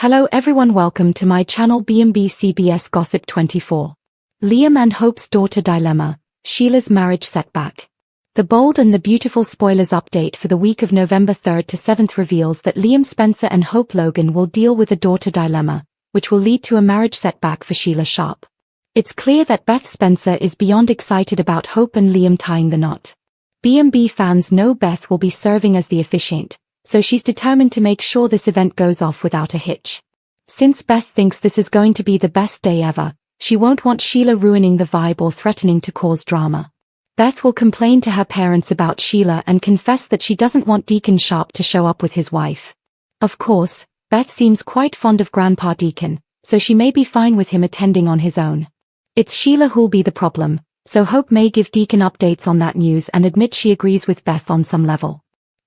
Hello everyone, welcome to my channel B&B CBS Gossip 24. Liam and Hope's daughter dilemma, Sheila's marriage setback. The bold and the beautiful spoilers update for the week of November 3rd to 7th reveals that Liam Spencer and Hope Logan will deal with a daughter dilemma, which will lead to a marriage setback for Sheila Sharp. It's clear that Beth Spencer is beyond excited about Hope and Liam tying the knot. B&B fans know Beth will be serving as the officiant, so she's determined to make sure this event goes off without a hitch. Since Beth thinks this is going to be the best day ever, she won't want Sheila ruining the vibe or threatening to cause drama. Beth will complain to her parents about Sheila and confess that she doesn't want Deacon Sharp to show up with his wife. Of course, Beth seems quite fond of Grandpa Deacon, so she may be fine with him attending on his own. It's Sheila who'll be the problem, so Hope may give Deacon updates on that news and admit she agrees with Beth on some level.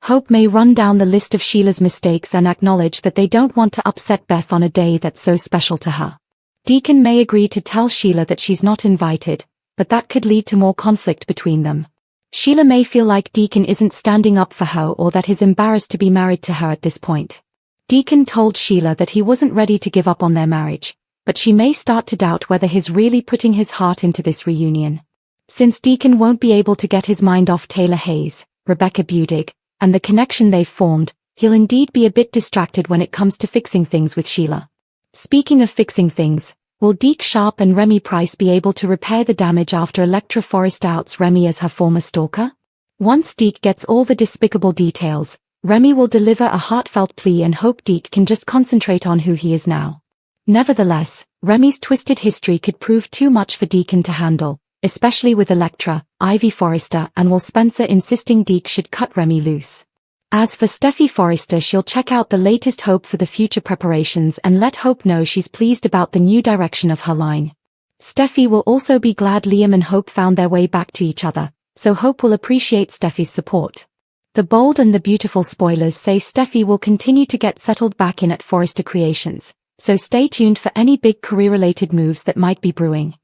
Hope may run down the list of Sheila's mistakes and acknowledge that they don't want to upset Beth on a day that's so special to her. Deacon may agree to tell Sheila that she's not invited, but that could lead to more conflict between them. Sheila may feel like Deacon isn't standing up for her or that he's embarrassed to be married to her at this point. Deacon told Sheila that he wasn't ready to give up on their marriage, but she may start to doubt whether he's really putting his heart into this reunion. Since Deacon won't be able to get his mind off Taylor Hayes, Rebecca Budig, and the connection they've formed, he'll indeed be a bit distracted when it comes to fixing things with Sheila. Speaking of fixing things, will Deke Sharp and Remy Price be able to repair the damage after Electra Forrest outs Remy as her former stalker? Once Deke gets all the despicable details, Remy will deliver a heartfelt plea and hope Deke can just concentrate on who he is now. Nevertheless, Remy's twisted history could prove too much for Deacon to handle, especially with Electra, Ivy Forrester and Will Spencer insisting Deke should cut Remy loose. As for Steffi Forrester, she'll check out the latest Hope for the future preparations and let Hope know she's pleased about the new direction of her line. Steffi will also be glad Liam and Hope found their way back to each other, so Hope will appreciate Steffi's support. The bold and the beautiful spoilers say Steffi will continue to get settled back in at Forrester Creations, so stay tuned for any big career-related moves that might be brewing.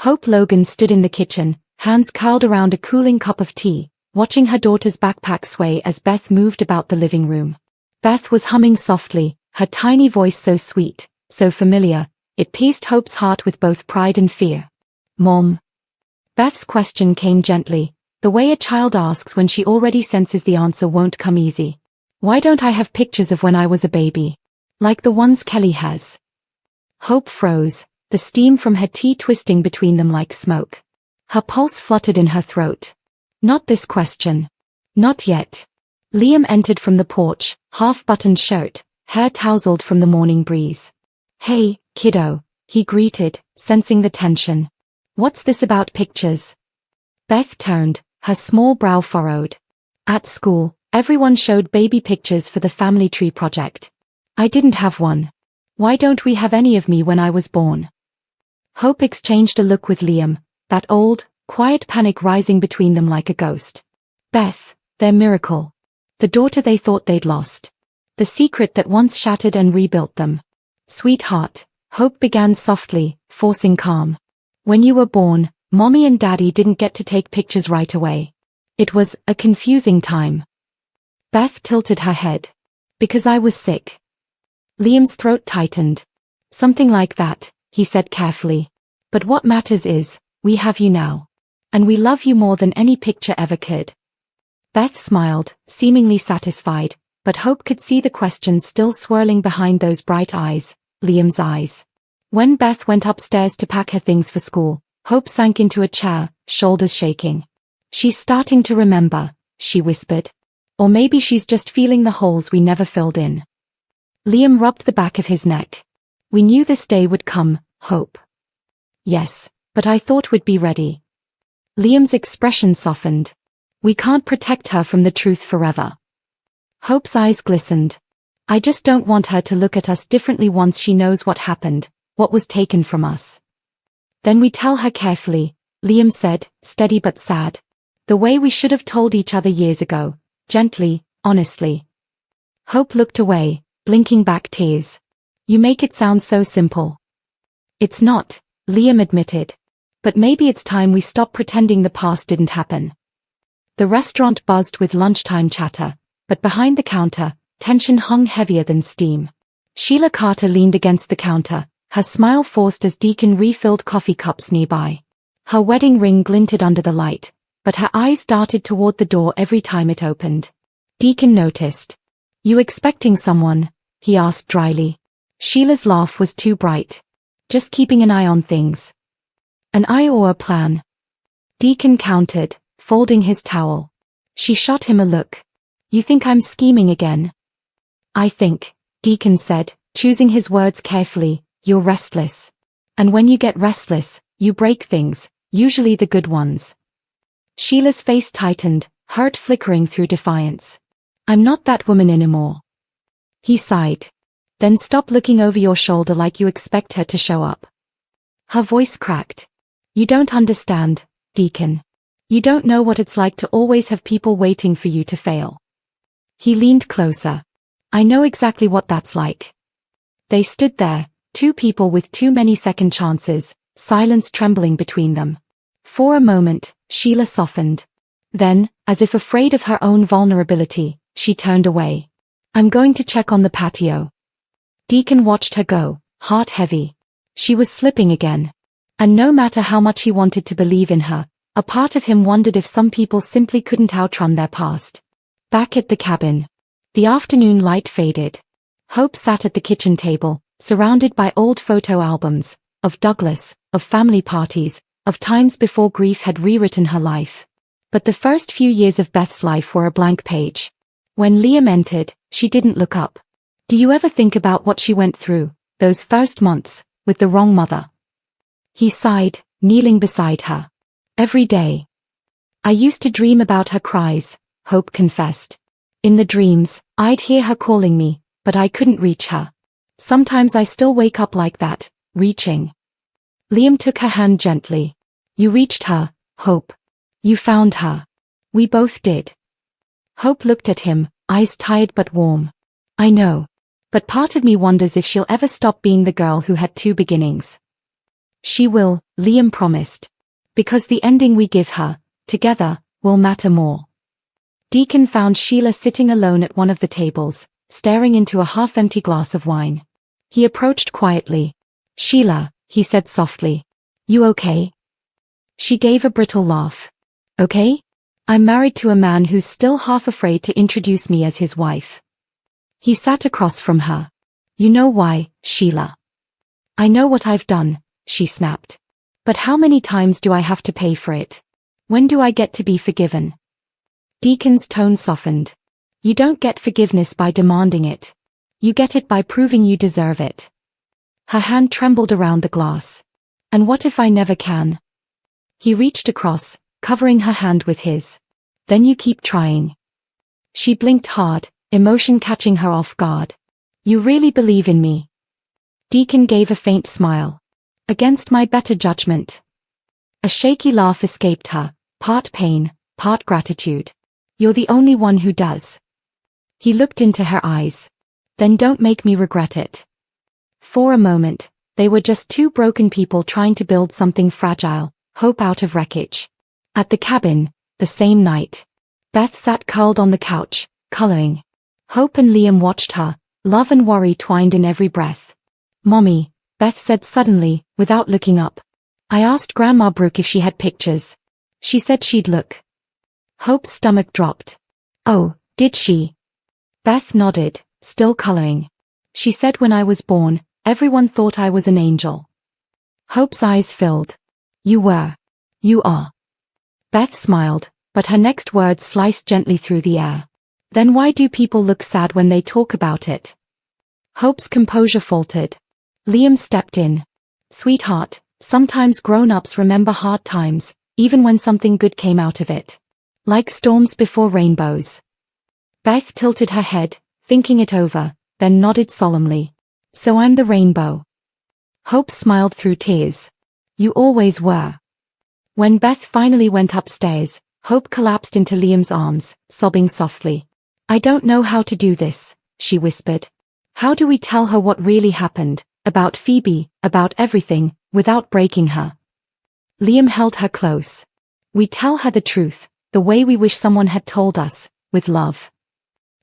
Hope Logan stood in the kitchen, hands curled around a cooling cup of tea, watching her daughter's backpack sway as Beth moved about the living room. Beth was humming softly, her tiny voice so sweet, so familiar, it pierced Hope's heart with both pride and fear. "Mom?" Beth's question came gently, the way a child asks when she already senses the answer won't come easy. "Why don't I have pictures of when I was a baby? Like the ones Kelly has?" Hope froze, the steam from her tea twisting between them like smoke. Her pulse fluttered in her throat. Not this question. Not yet. Liam entered from the porch, half-buttoned shirt, hair tousled from the morning breeze. "Hey, kiddo," he greeted, sensing the tension. "What's this about pictures?" Beth turned, her small brow furrowed. "At school, everyone showed baby pictures for the family tree project. I didn't have one. Why don't we have any of me when I was born?" Hope exchanged a look with Liam, that old, quiet panic rising between them like a ghost. Beth, their miracle. The daughter they thought they'd lost. The secret that once shattered and rebuilt them. "Sweetheart," Hope began softly, forcing calm. "When you were born, Mommy and Daddy didn't get to take pictures right away. It was a confusing time." Beth tilted her head. "Because I was sick." Liam's throat tightened. "Something like that," he said carefully. "But what matters is, we have you now. And we love you more than any picture ever could." Beth smiled, seemingly satisfied, but Hope could see the questions still swirling behind those bright eyes, Liam's eyes. When Beth went upstairs to pack her things for school, Hope sank into a chair, shoulders shaking. "She's starting to remember," she whispered. "Or maybe she's just feeling the holes we never filled in." Liam rubbed the back of his neck. "We knew this day would come, Hope." "Yes, but I thought we'd be ready." Liam's expression softened. "We can't protect her from the truth forever." Hope's eyes glistened. "I just don't want her to look at us differently once she knows what happened, what was taken from us." "Then we tell her carefully," Liam said, steady but sad. "The way we should have told each other years ago, gently, honestly." Hope looked away, blinking back tears. "You make it sound so simple." "It's not," Liam admitted. "But maybe it's time we stop pretending the past didn't happen." The restaurant buzzed with lunchtime chatter, but behind the counter, tension hung heavier than steam. Sheila Carter leaned against the counter, her smile forced as Deacon refilled coffee cups nearby. Her wedding ring glinted under the light, but her eyes darted toward the door every time it opened. Deacon noticed. "You expecting someone?" he asked dryly. Sheila's laugh was too bright. "Just keeping an eye on things." "An eye or a plan?" Deacon countered, folding his towel. She shot him a look. "You think I'm scheming again?" "I think," Deacon said, choosing his words carefully, "you're restless. And when you get restless, you break things, usually the good ones." Sheila's face tightened, heart flickering through defiance. "I'm not that woman anymore." He sighed. "Then stop looking over your shoulder like you expect her to show up." Her voice cracked. "You don't understand, Deacon. You don't know what it's like to always have people waiting for you to fail." He leaned closer. "I know exactly what that's like." They stood there, two people with too many second chances, silence trembling between them. For a moment, Sheila softened. Then, as if afraid of her own vulnerability, she turned away. "I'm going to check on the patio." Deacon watched her go, heart heavy. She was slipping again. And no matter how much he wanted to believe in her, a part of him wondered if some people simply couldn't outrun their past. Back at the cabin. The afternoon light faded. Hope sat at the kitchen table, surrounded by old photo albums, of Douglas, of family parties, of times before grief had rewritten her life. But the first few years of Beth's life were a blank page. When Liam entered, she didn't look up. "Do you ever think about what she went through, those first months, with the wrong mother?" He sighed, kneeling beside her. "Every day. I used to dream about her cries," Hope confessed. "In the dreams, I'd hear her calling me, but I couldn't reach her. Sometimes I still wake up like that, reaching." Liam took her hand gently. "You reached her, Hope. You found her." "We both did." Hope looked at him, eyes tired but warm. "I know. But part of me wonders if she'll ever stop being the girl who had two beginnings." "She will," Liam promised. "Because the ending we give her, together, will matter more." Deacon found Sheila sitting alone at one of the tables, staring into a half-empty glass of wine. He approached quietly. "Sheila," he said softly. "You okay?" She gave a brittle laugh. "Okay? I'm married to a man who's still half afraid to introduce me as his wife." He sat across from her. "You know why, Sheila?" "I know what I've done," she snapped. "But how many times do I have to pay for it? When do I get to be forgiven?" Deacon's tone softened. "You don't get forgiveness by demanding it. You get it by proving you deserve it." Her hand trembled around the glass. "And what if I never can?" He reached across, covering her hand with his. "Then you keep trying." She blinked hard, emotion catching her off guard. "You really believe in me?" Deacon gave a faint smile. "Against my better judgment." A shaky laugh escaped her, part pain, part gratitude. "You're the only one who does." He looked into her eyes. "Then don't make me regret it." For a moment, they were just two broken people trying to build something fragile, hope out of wreckage. At the cabin, the same night, Beth sat curled on the couch, coloring. Hope and Liam watched her, love and worry twined in every breath. "Mommy," Beth said suddenly, without looking up. "I asked Grandma Brooke if she had pictures. She said she'd look." Hope's stomach dropped. "Oh, did she?" Beth nodded, still coloring. "She said when I was born, everyone thought I was an angel." Hope's eyes filled. "You were. You are." Beth smiled, but her next words sliced gently through the air. "Then why do people look sad when they talk about it?" Hope's composure faltered. Liam stepped in. "Sweetheart, sometimes grown-ups remember hard times, even when something good came out of it. Like storms before rainbows." Beth tilted her head, thinking it over, then nodded solemnly. "So I'm the rainbow." Hope smiled through tears. "You always were." When Beth finally went upstairs, Hope collapsed into Liam's arms, sobbing softly. "I don't know how to do this," she whispered. "How do we tell her what really happened, about Phoebe, about everything, without breaking her?" Liam held her close. "We tell her the truth, the way we wish someone had told us, with love."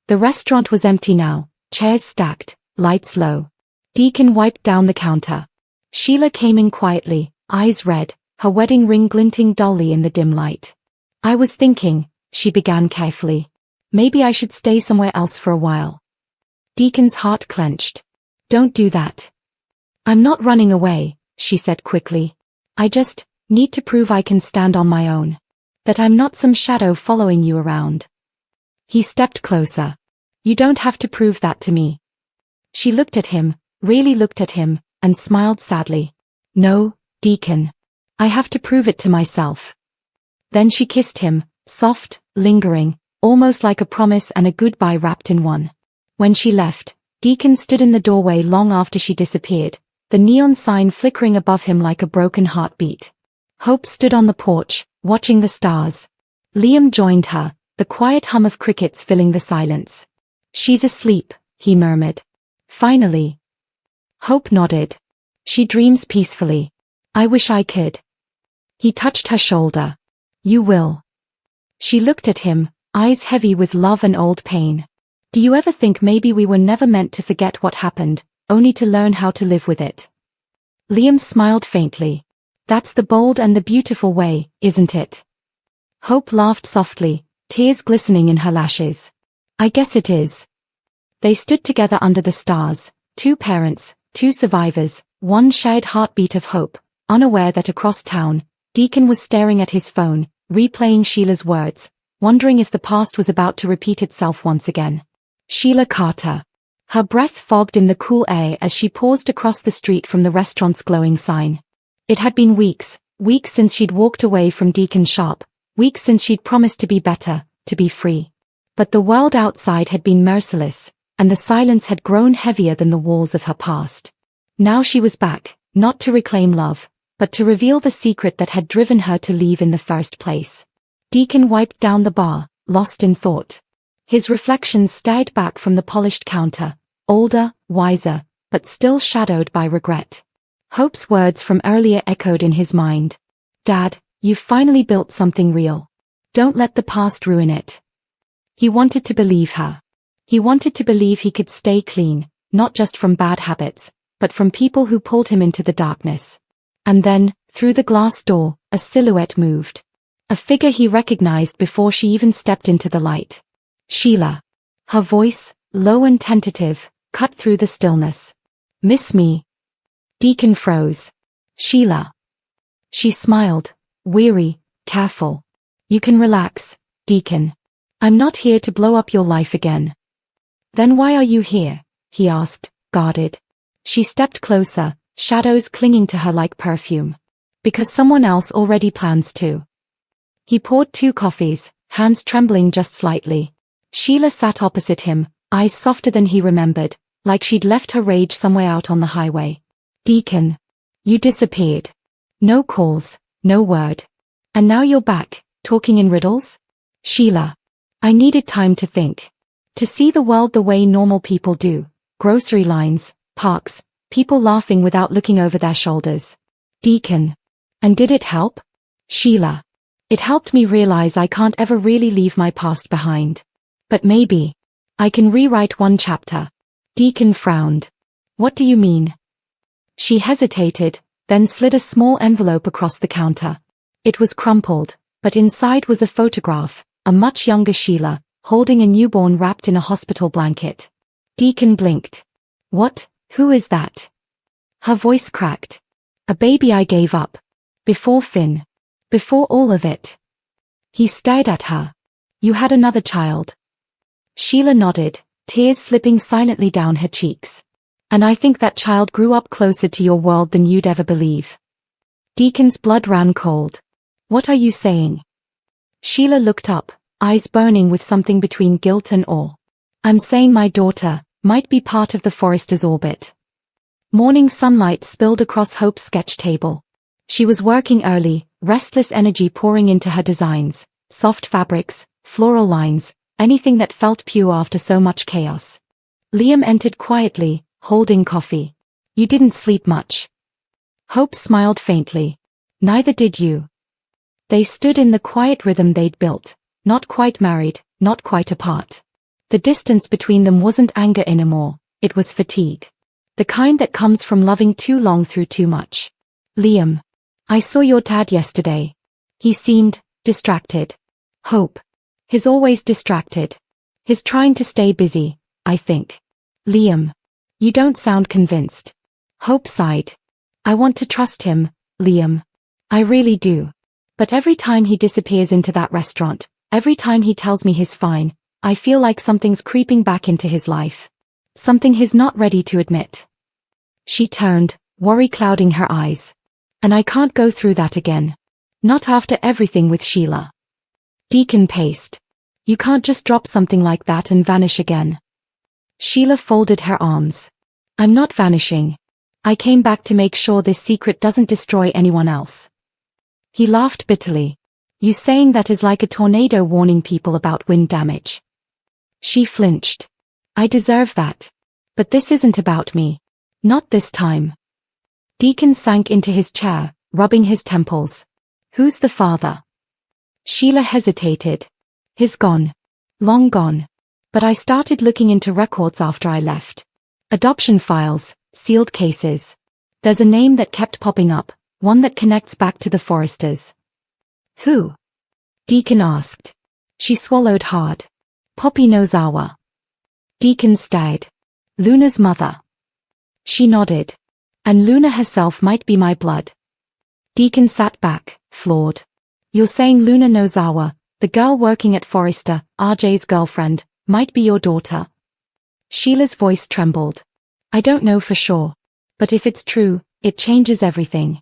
The restaurant was empty now, chairs stacked, lights low. Deacon wiped down the counter. Sheila came in quietly, eyes red, her wedding ring glinting dully in the dim light. I was thinking, she began carefully. Maybe I should stay somewhere else for a while. Deacon's heart clenched. Don't do that. I'm not running away, she said quickly. I just need to prove I can stand on my own. That I'm not some shadow following you around. He stepped closer. You don't have to prove that to me. She looked at him, really looked at him, and smiled sadly. No, Deacon. I have to prove it to myself. Then she kissed him, soft, lingering, almost like a promise and a goodbye wrapped in one. When she left, Deacon stood in the doorway long after she disappeared, the neon sign flickering above him like a broken heartbeat. Hope stood on the porch, watching the stars. Liam joined her, the quiet hum of crickets filling the silence. She's asleep, he murmured. Finally. Hope nodded. She dreams peacefully. I wish I could. He touched her shoulder. You will. She looked at him, eyes heavy with love and old pain. Do you ever think maybe we were never meant to forget what happened, only to learn how to live with it? Liam smiled faintly. That's the bold and the beautiful way, isn't it? Hope laughed softly, tears glistening in her lashes. I guess it is. They stood together under the stars, two parents, two survivors, one shared heartbeat of hope, unaware that across town, Deacon was staring at his phone, replaying Sheila's words, wondering if the past was about to repeat itself once again. Sheila Carter. Her breath fogged in the cool air as she paused across the street from the restaurant's glowing sign. It had been weeks since she'd walked away from Deacon's shop, weeks since she'd promised to be better, to be free. But the world outside had been merciless, and the silence had grown heavier than the walls of her past. Now she was back, not to reclaim love, but to reveal the secret that had driven her to leave in the first place. Deacon wiped down the bar, lost in thought. His reflections stared back from the polished counter, older, wiser, but still shadowed by regret. Hope's words from earlier echoed in his mind. Dad, you've finally built something real. Don't let the past ruin it. He wanted to believe her. He wanted to believe he could stay clean, not just from bad habits, but from people who pulled him into the darkness. And then, through the glass door, a silhouette moved. A figure he recognized before she even stepped into the light. Sheila. Her voice, low and tentative, cut through the stillness. Miss me? Deacon froze. Sheila. She smiled, weary, careful. You can relax, Deacon. I'm not here to blow up your life again. Then why are you here? He asked, guarded. She stepped closer, shadows clinging to her like perfume. Because someone else already plans to. He poured 2 coffees, hands trembling just slightly. Sheila sat opposite him, eyes softer than he remembered, like she'd left her rage somewhere out on the highway. Deacon. You disappeared. No calls, no word. And now you're back, talking in riddles? Sheila. I needed time to think. To see the world the way normal people do. Grocery lines, parks, people laughing without looking over their shoulders. Deacon. And did it help? Sheila. It helped me realize I can't ever really leave my past behind. But maybe I can rewrite one chapter. Deacon frowned. What do you mean? She hesitated, then slid a small envelope across the counter. It was crumpled, but inside was a photograph, a much younger Sheila, holding a newborn wrapped in a hospital blanket. Deacon blinked. What? Who is that? Her voice cracked. A baby I gave up. Before Finn. Before all of it. He stared at her. You had another child. Sheila nodded, tears slipping silently down her cheeks. And I think that child grew up closer to your world than you'd ever believe. Deacon's blood ran cold. What are you saying? Sheila looked up, eyes burning with something between guilt and awe. I'm saying my daughter might be part of the forester's orbit. Morning sunlight spilled across Hope's sketch table. She was working early, restless energy pouring into her designs, soft fabrics, floral lines, anything that felt pure after so much chaos. Liam entered quietly, holding coffee. You didn't sleep much. Hope smiled faintly. Neither did you. They stood in the quiet rhythm they'd built, not quite married, not quite apart. The distance between them wasn't anger anymore, it was fatigue. The kind that comes from loving too long through too much. Liam. I saw your dad yesterday. He seemed distracted. Hope. He's always distracted. He's trying to stay busy, I think. Liam. You don't sound convinced. Hope sighed. I want to trust him, Liam. I really do. But every time he disappears into that restaurant, every time he tells me he's fine, I feel like something's creeping back into his life. Something he's not ready to admit. She turned, worry clouding her eyes. And I can't go through that again. Not after everything with Sheila. Deacon paced. You can't just drop something like that and vanish again. Sheila folded her arms. I'm not vanishing. I came back to make sure this secret doesn't destroy anyone else. He laughed bitterly. You saying that is like a tornado warning people about wind damage. She flinched. I deserve that. But this isn't about me. Not this time. Deacon sank into his chair, rubbing his temples. Who's the father? Sheila hesitated. He's gone. Long gone. But I started looking into records after I left. Adoption files, sealed cases. There's a name that kept popping up, one that connects back to the Forresters. Who? Deacon asked. She swallowed hard. Poppy Nozawa. Deacon stared. Luna's mother. She nodded. And Luna herself might be my blood. Deacon sat back, floored. You're saying Luna Nozawa, the girl working at Forrester, RJ's girlfriend, might be your daughter? Sheila's voice trembled. I don't know for sure. But if it's true, it changes everything.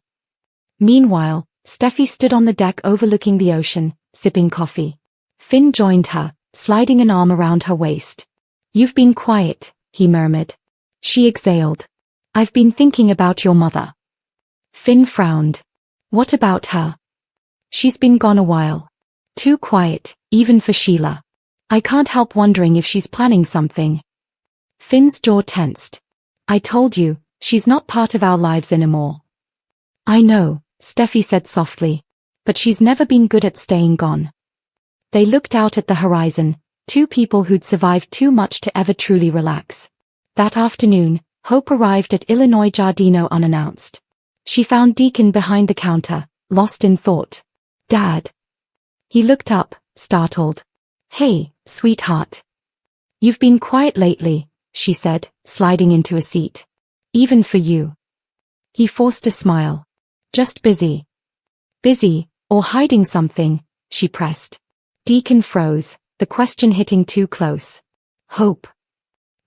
Meanwhile, Steffi stood on the deck overlooking the ocean, sipping coffee. Finn joined her, sliding an arm around her waist. You've been quiet, he murmured. She exhaled. I've been thinking about your mother. Finn frowned. What about her? She's been gone a while. Too quiet, even for Sheila. I can't help wondering if she's planning something. Finn's jaw tensed. I told you, she's not part of our lives anymore. I know, Steffi said softly. But she's never been good at staying gone. They looked out at the horizon, two people who'd survived too much to ever truly relax. That afternoon, Hope arrived at Illinois Giardino unannounced. She found Deacon behind the counter, lost in thought. Dad. He looked up, startled. Hey, sweetheart. You've been quiet lately, she said, sliding into a seat. Even for you. He forced a smile. Just busy. Busy, or hiding something, she pressed. Deacon froze, the question hitting too close. Hope.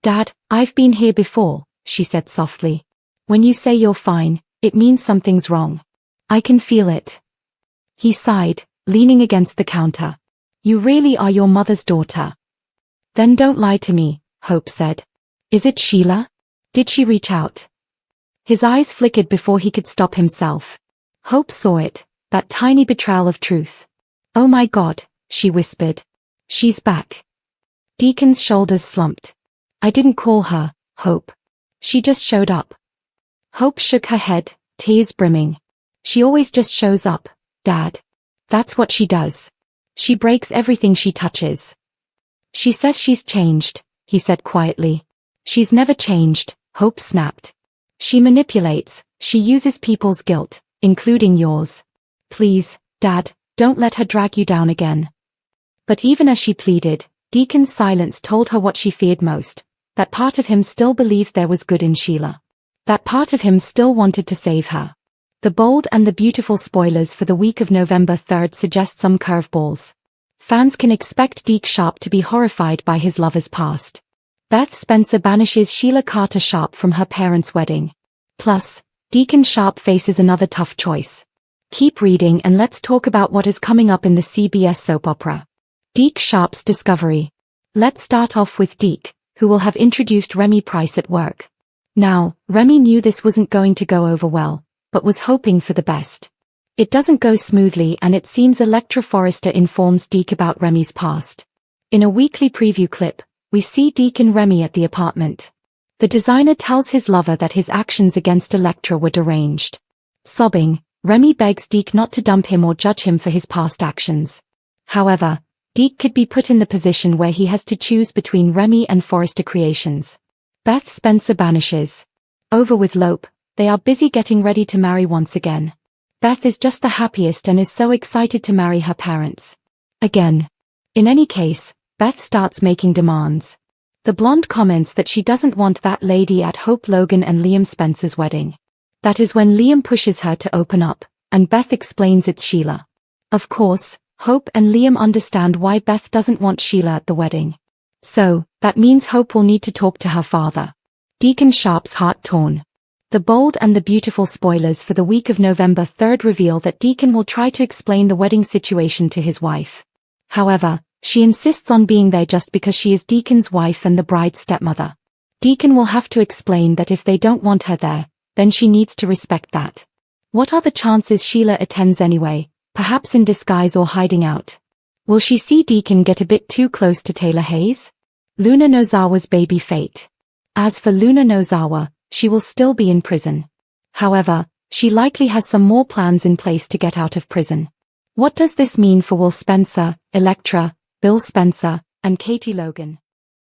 Dad, I've been here before, she said softly. When you say you're fine, it means something's wrong. I can feel it. He sighed, leaning against the counter. You really are your mother's daughter. Then don't lie to me, Hope said. Is it Sheila? Did she reach out? His eyes flickered before he could stop himself. Hope saw it, that tiny betrayal of truth. Oh my God, she whispered. She's back. Deacon's shoulders slumped. I didn't call her, Hope. She just showed up. Hope shook her head, tears brimming. She always just shows up, Dad. That's what she does. She breaks everything she touches. She says she's changed, he said quietly. She's never changed, Hope snapped. She manipulates, she uses people's guilt, including yours. Please, Dad, don't let her drag you down again. But even as she pleaded, Deacon's silence told her what she feared most, that part of him still believed there was good in Sheila. That part of him still wanted to save her. The bold and the beautiful spoilers for the week of November 3rd suggest some curveballs. Fans can expect Deke Sharp to be horrified by his lover's past. Beth Spencer banishes Sheila Carter Sharp from her parents' wedding. Plus, Deacon Sharp faces another tough choice. Keep reading and let's talk about what is coming up in the CBS soap opera. Deke Sharp's discovery. Let's start off with Deke, who will have introduced Remy Price at work. Now, Remy knew this wasn't going to go over well, but was hoping for the best. It doesn't go smoothly and it seems Electra Forrester informs Deke about Remy's past. In a weekly preview clip, we see Deke and Remy at the apartment. The designer tells his lover that his actions against Electra were deranged. Sobbing, Remy begs Deke not to dump him or judge him for his past actions. However, Deke could be put in the position where he has to choose between Remy and Forrester Creations. Beth Spencer banishes. Over with Lope, they are busy getting ready to marry once again. Beth is just the happiest and is so excited to marry her parents. Again. In any case, Beth starts making demands. The blonde comments that she doesn't want that lady at Hope Logan and Liam Spencer's wedding. That is when Liam pushes her to open up, and Beth explains it's Sheila. Of course, Hope and Liam understand why Beth doesn't want Sheila at the wedding. So, that means Hope will need to talk to her father. Deacon Sharp's heart torn. The bold and the beautiful spoilers for the week of November 3rd reveal that Deacon will try to explain the wedding situation to his wife. However, she insists on being there just because she is Deacon's wife and the bride's stepmother. Deacon will have to explain that if they don't want her there, then she needs to respect that. What are the chances Sheila attends anyway, perhaps in disguise or hiding out? Will she see Deacon get a bit too close to Taylor Hayes? Luna Nozawa's baby fate. As for Luna Nozawa, she will still be in prison. However, she likely has some more plans in place to get out of prison. What does this mean for Will Spencer, Elektra, Bill Spencer, and Katie Logan?